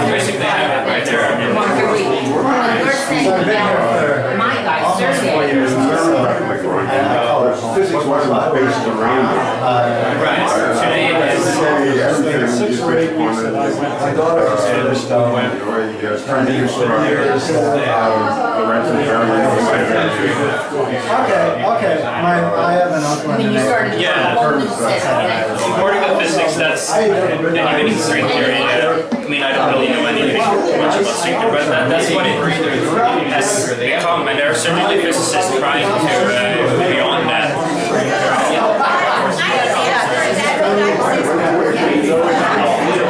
Basically, I have it right there. My guy's Thursday. Physics wasn't based around it. Right. Today is 6 or 8 weeks that I went, my daughter just finished Trying to construct the rest of the Okay, I have an uncle And then you started to Yeah. whole new set of things. according to physics, that's any string theory. I mean, I don't really know anything much about string theory, but that's what it has become. And there are certainly physicists trying to move beyond that.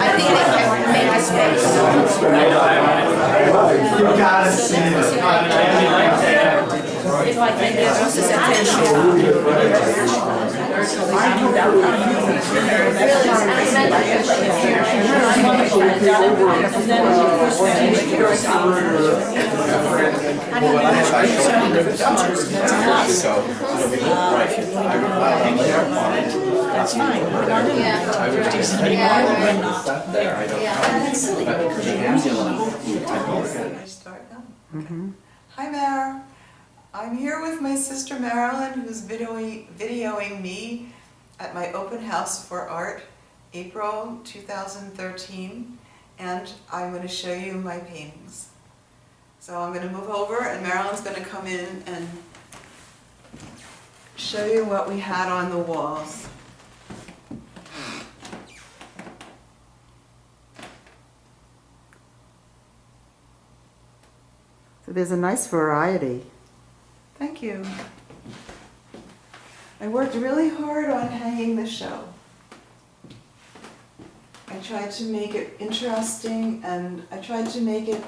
I think they can make a space. You gotta see it. If I think there's also attention. That's fine. We're not in the 50s anymore. We're not there. That's silly because you use it. Start now? Hi, Mare. I'm here with my sister Marilyn, who's videoing me at my open house for art, April 2013, and I'm going to show you my paintings. So I'm going to move over, and Marilyn's going to come in and show you what we had on the walls. So there's a nice variety. Thank you. I worked really hard on hanging the show. I tried to make it interesting, and I tried to make it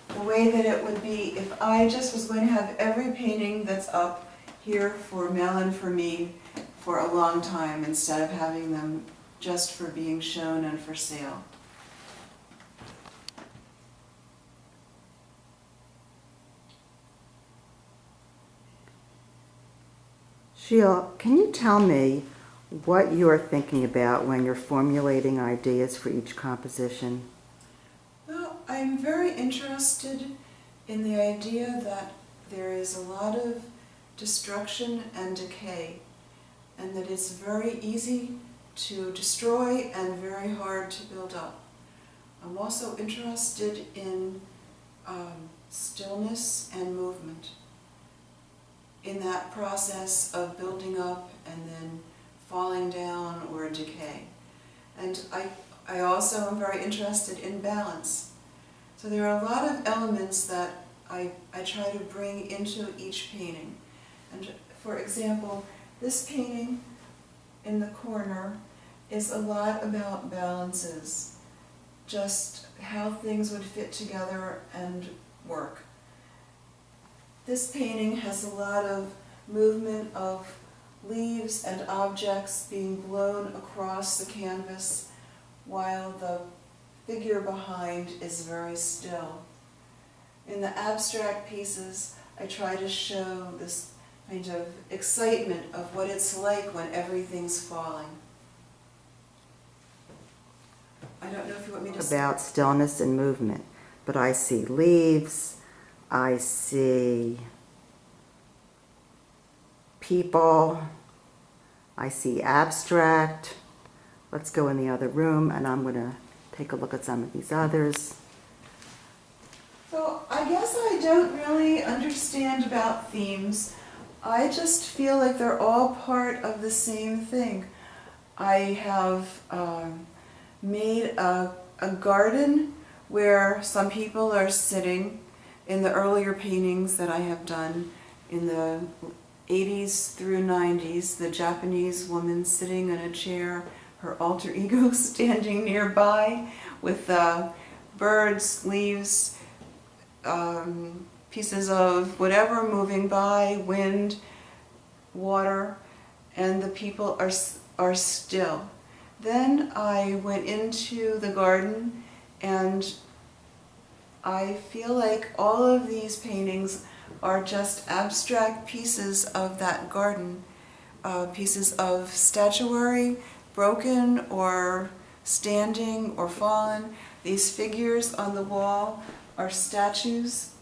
the way that it would be if I just was going to have every painting that's up here for Mel and for me for a long time, instead of having them just for being shown and for sale. Sheila, can you tell me what you are thinking about when you're formulating ideas for each composition? Well, I'm very interested in the idea that there is a lot of destruction and decay, and that it's very easy to destroy and very hard to build up. I'm also interested in stillness and movement, in that process of building up and then falling down or decay. And I also am very interested in balance. So there are a lot of elements that I try to bring into each painting. And for example, this painting in the corner is a lot about balances, just how things would fit together and work. This painting has a lot of movement of leaves and objects being blown across the canvas while the figure behind is very still. In the abstract pieces, I try to show this kind of excitement of what it's like when everything's falling. I don't know if you want me to About stillness and movement, but I see leaves, I see people, I see abstract. Let's go in the other room, and I'm going to take a look at some of these others. So I guess I don't really understand about themes. I just feel like they're all part of the same thing. I have made a garden where some people are sitting. In the earlier paintings that I have done in the 80s through 90s, the Japanese woman sitting in a chair, her alter ego standing nearby with birds, leaves, pieces of whatever moving by, wind, water, and the people are still. Then I went into the garden, and I feel like all of these paintings are just abstract pieces of that garden, pieces of statuary broken or standing or fallen. These figures on the wall are statues.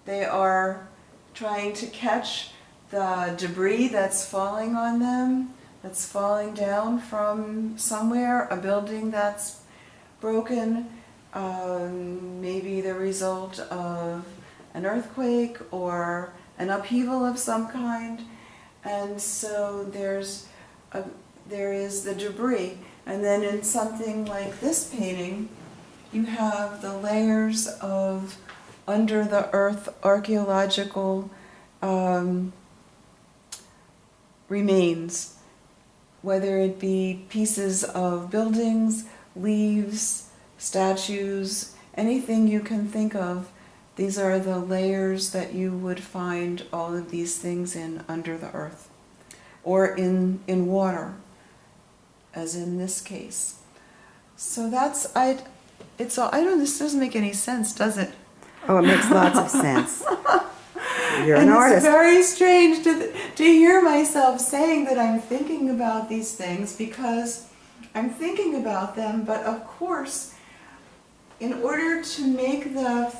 They are trying to catch the debris that's falling on them, that's falling down from somewhere, a building that's broken, maybe the result of an earthquake or an upheaval of some kind. And so there is the debris. And then in something like this painting, you have the layers of under the earth archaeological remains, whether it be pieces of buildings, leaves, statues, anything you can think of. These are the layers that you would find all of these things in under the earth, or in water, as in this case. So that's, this doesn't make any sense, does it? Oh, it makes lots of sense. You're an And artist. it's very strange to hear myself saying that I'm thinking about these things, because I'm thinking about them, but of course, in order to make the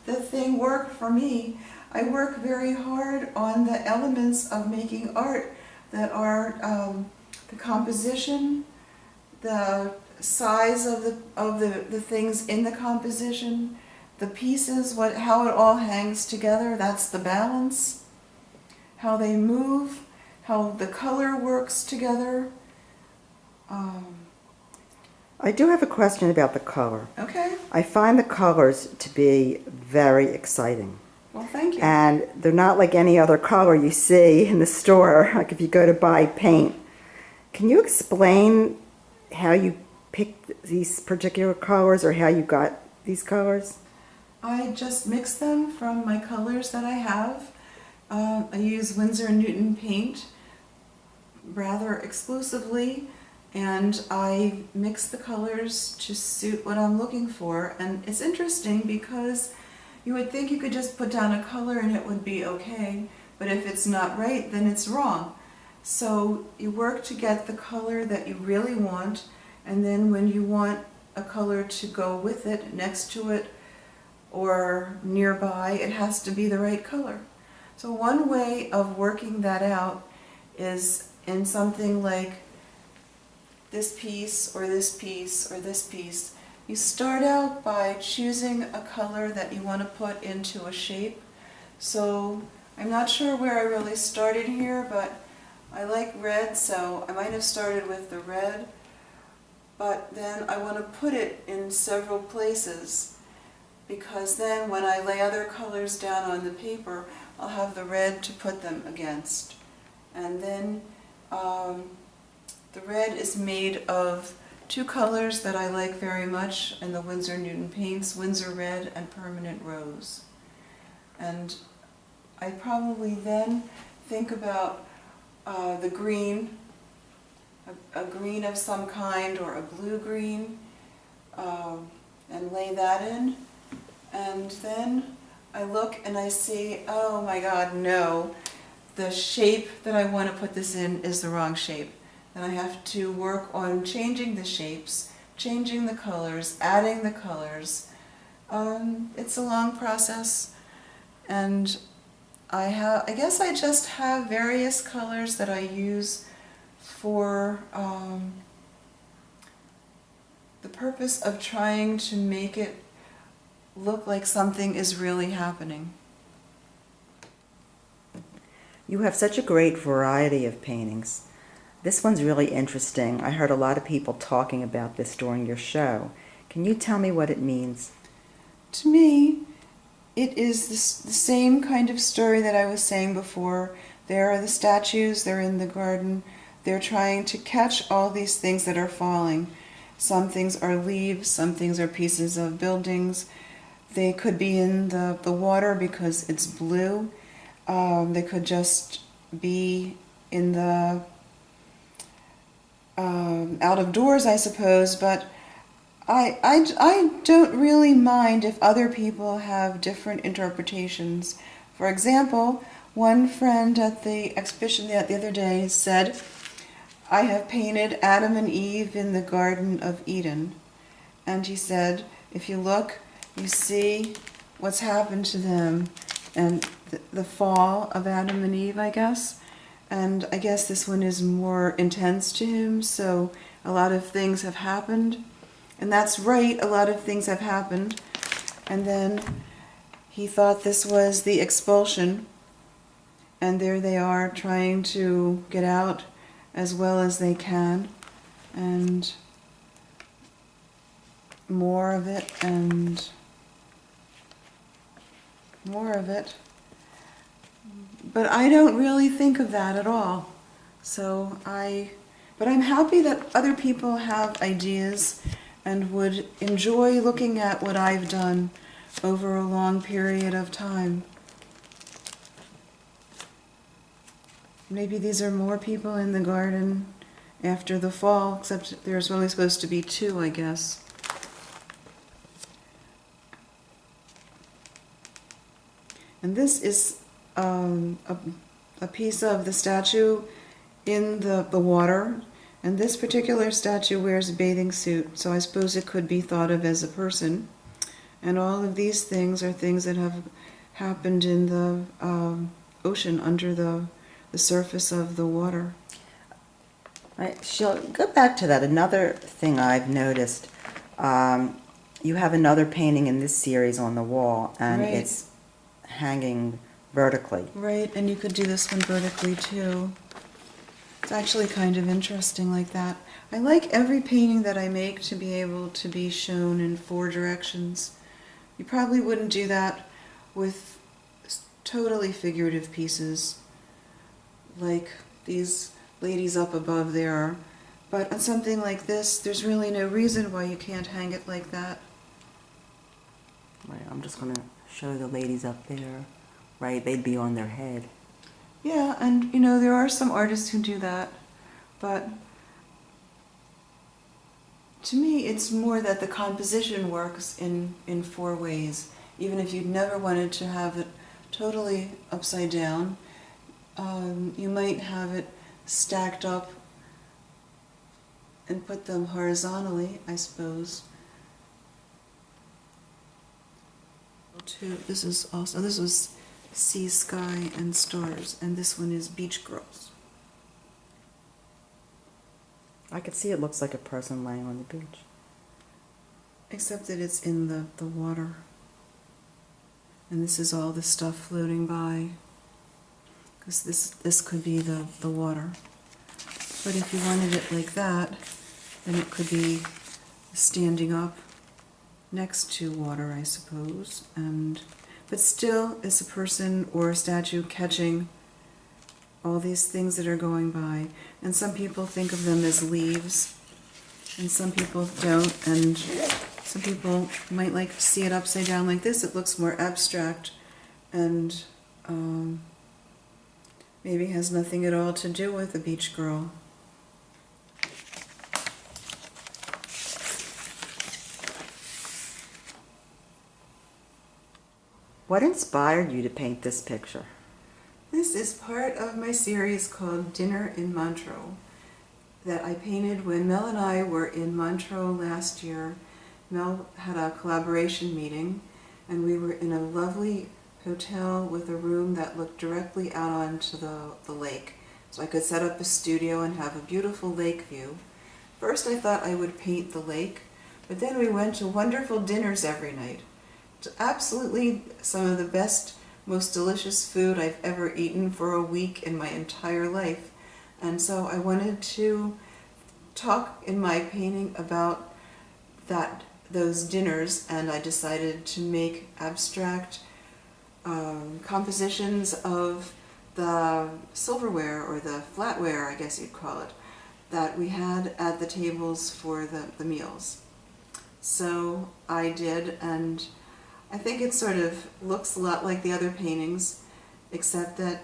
thing work for me, I work very hard on the elements of making art that are the composition, the size of the things in the composition, the pieces, how it all hangs together, that's the balance, how they move, how the color works together. I do have a question about the color. Okay, I find the colors to be very exciting. well, thank you. And they're not like any other color you see in the store, like if you go to buy paint. Can you explain how you picked these particular colors, or how you got these colors? I just mix them from my colors that I have. I use Winsor & Newton paint rather exclusively, and I mix the colors to suit what I'm looking for. And it's interesting because you would think you could just put down a color and it would be okay, but if it's not right, then it's wrong. So you work to get the color that you really want, and then when you want a color to go with it, next to it, or nearby, it has to be the right color. So one way of working that out is in something like this piece, or this piece, or this piece. You start out by choosing a color that you want to put into a shape. So I'm not sure where I really started here, but I like red, so I might have started with the red, but then I want to put it in several places, because then when I lay other colors down on the paper, I'll have the red to put them against. And then the red is made of two colors that I like very much in the Winsor Newton paints, Winsor Red and Permanent Rose. And I probably then think about the green, a green of some kind, or a blue-green, and lay that in. And then I look and I see, oh my God, no, the shape that I want to put this in is the wrong shape. And I have to work on changing the shapes, changing the colors, adding the colors. It's a long process, and I guess I just have various colors that I use for the purpose of trying to make it look like something is really happening. You have such a great variety of paintings. This one's really interesting. I heard a lot of people talking about this during your show. Can you tell me what it means? To me, it is the same kind of story that I was saying before. There are the statues, they're in the garden, they're trying to catch all these things that are falling. Some things are leaves, some things are pieces of buildings. They could be in the water because it's blue. They could just be in the out of doors, I suppose, but I don't really mind if other people have different interpretations. For example, One friend at the exhibition the other day said, I have painted Adam and Eve in the Garden of Eden. And he said, if you look, you see what's happened to them and the fall of Adam and Eve, I guess. And I guess this one is more intense to him, so a lot of things have happened. And that's right, a lot of things have happened. And then he thought this was the expulsion. And there they are trying to get out as well as they can. And more of it and more of it. But I don't really think of that at all. But I'm happy that other people have ideas and would enjoy looking at what I've done over a long period of time. Maybe these are more people in the garden after the fall, except there's only supposed to be 2, I guess. And this is a piece of the statue in the water. And this particular statue wears a bathing suit, so I suppose it could be thought of as a person. And all of these things are things that have happened in the ocean under the surface of the water. Sheila, go back to that. Another thing I've noticed, you have another painting in this series on the wall, and Right. it's hanging vertically. Right, and you could do this one vertically too. It's actually kind of interesting like that. I like every painting that I make to be able to be shown in 4 directions. You probably wouldn't do that with totally figurative pieces like these ladies up above there. But on something like this, there's really no reason why you can't hang it like that. Right, I'm just going to show the ladies up there. Right, they'd be on their head. Yeah, and there are some artists who do that, but to me it's more that the composition works in 4 ways. Even if you'd never wanted to have it totally upside down, you might have it stacked up and put them horizontally, I suppose. This was Sea, Sky, and Stars, and this one is Beach Girls. I could see it looks like a person laying on the beach. Except that it's in the water. And this is all the stuff floating by. Because this could be the water. But if you wanted it like that, then it could be standing up next to water, I suppose. But still, it's a person or a statue catching all these things that are going by. And some people think of them as leaves, and some people don't, and some people might like to see it upside down like this. It looks more abstract, and maybe has nothing at all to do with a beach girl. What inspired you to paint this picture? This is part of my series called Dinner in Montreux that I painted when Mel and I were in Montreux last year. Mel had a collaboration meeting, and we were in a lovely hotel with a room that looked directly out onto the lake. So I could set up a studio and have a beautiful lake view. First I thought I would paint the lake, but then we went to wonderful dinners every night. Absolutely some of the best, most delicious food I've ever eaten for a week in my entire life. And so I wanted to talk in my painting about those dinners, and I decided to make abstract compositions of the silverware, or the flatware, I guess you'd call it, that we had at the tables for the meals. So I did, and I think it sort of looks a lot like the other paintings, except that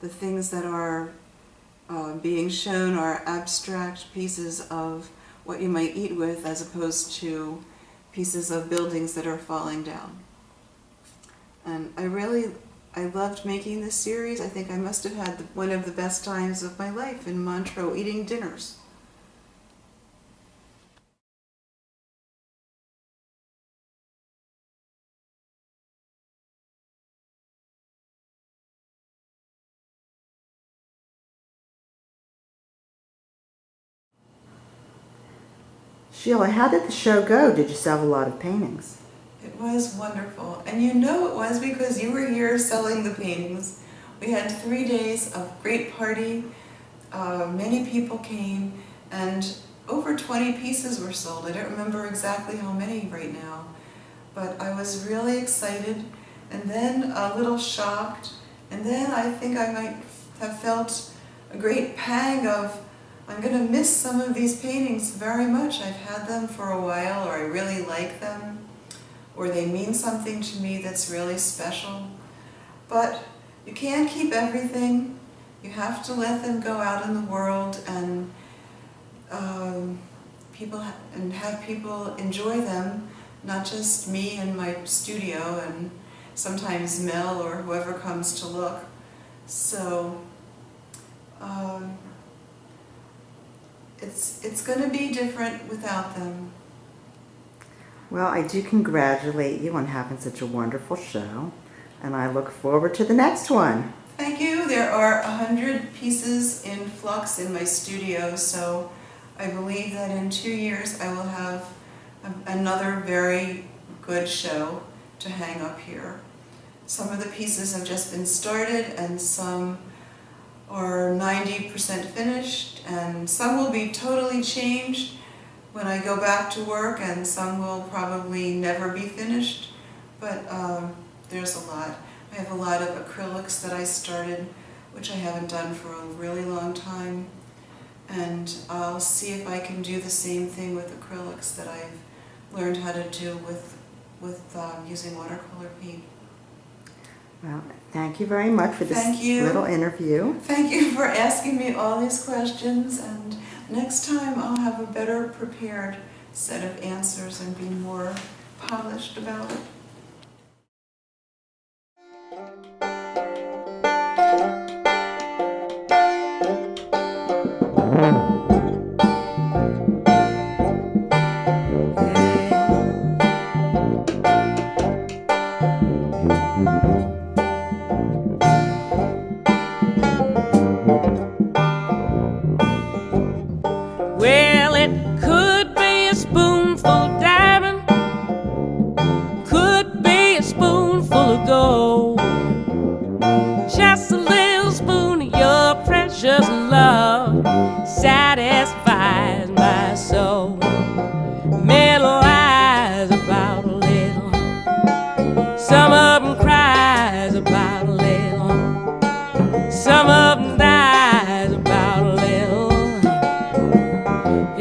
the things that are being shown are abstract pieces of what you might eat with, as opposed to pieces of buildings that are falling down. And I really I loved making this series. I think I must have had one of the best times of my life in Montreux eating dinners. Sheila, how did the show go? Did you sell a lot of paintings? It was wonderful. And you know it was because you were here selling the paintings. We had 3 days of great party. Many people came and over 20 pieces were sold. I don't remember exactly how many right now, but I was really excited and then a little shocked, and then I think I might have felt a great pang of, I'm going to miss some of these paintings very much. I've had them for a while, or I really like them, or they mean something to me that's really special. But you can't keep everything. You have to let them go out in the world and have people enjoy them, not just me in my studio and sometimes Mel or whoever comes to look. So it's going to be different without them. Well, I do congratulate you on having such a wonderful show, and I look forward to the next one. Thank you. There are 100 pieces in flux in my studio, so I believe that in 2 years I will have another very good show to hang up here. Some of the pieces have just been started and some are 90% finished, and some will be totally changed when I go back to work, and some will probably never be finished, but there's a lot. I have a lot of acrylics that I started, which I haven't done for a really long time, and I'll see if I can do the same thing with acrylics that I've learned how to do with using watercolor paint. Well, thank you very much for this Thank you. little interview. Thank you for asking me all these questions, and next time I'll have a better prepared set of answers and be more polished about it. Well, it could be a spoonful of diamond, could be a spoonful of gold, just a little spoon of your precious love satisfies my soul. Middle lies about a little, some of them cries about a little, some of them dies about a little.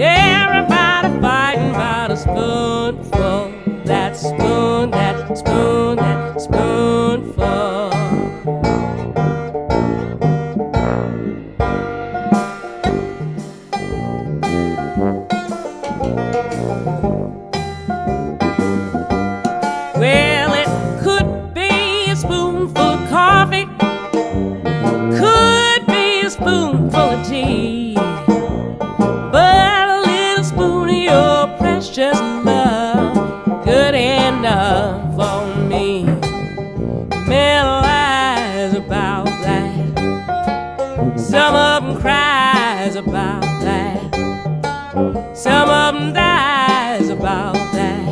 Everybody fighting about a spoonful, that spoon, that spoon, that spoonful. Well, it could be a spoonful of coffee, could be a spoonful of tea, but a little spoon of your precious love, good enough for me. Middle lies about that, some of them cries about that, some of them dies about that.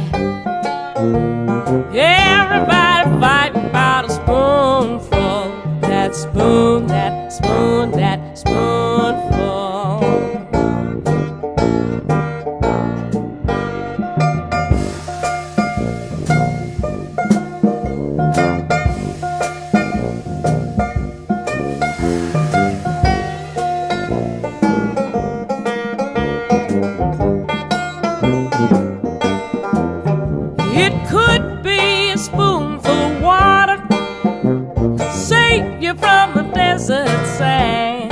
Everybody fighting about a spoonful, that spoon, that spoon, that spoonful. It could be a spoonful of water, save you from the desert sand,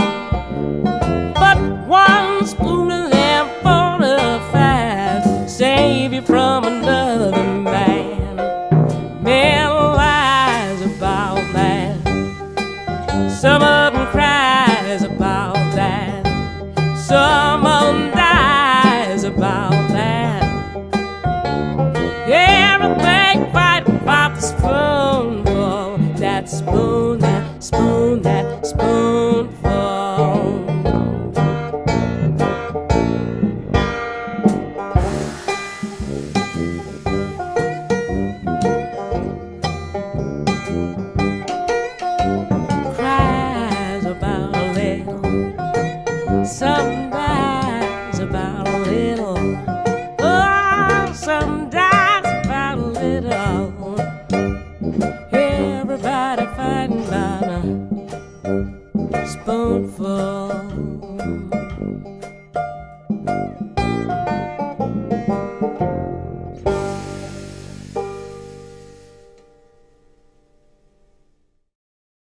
beautiful.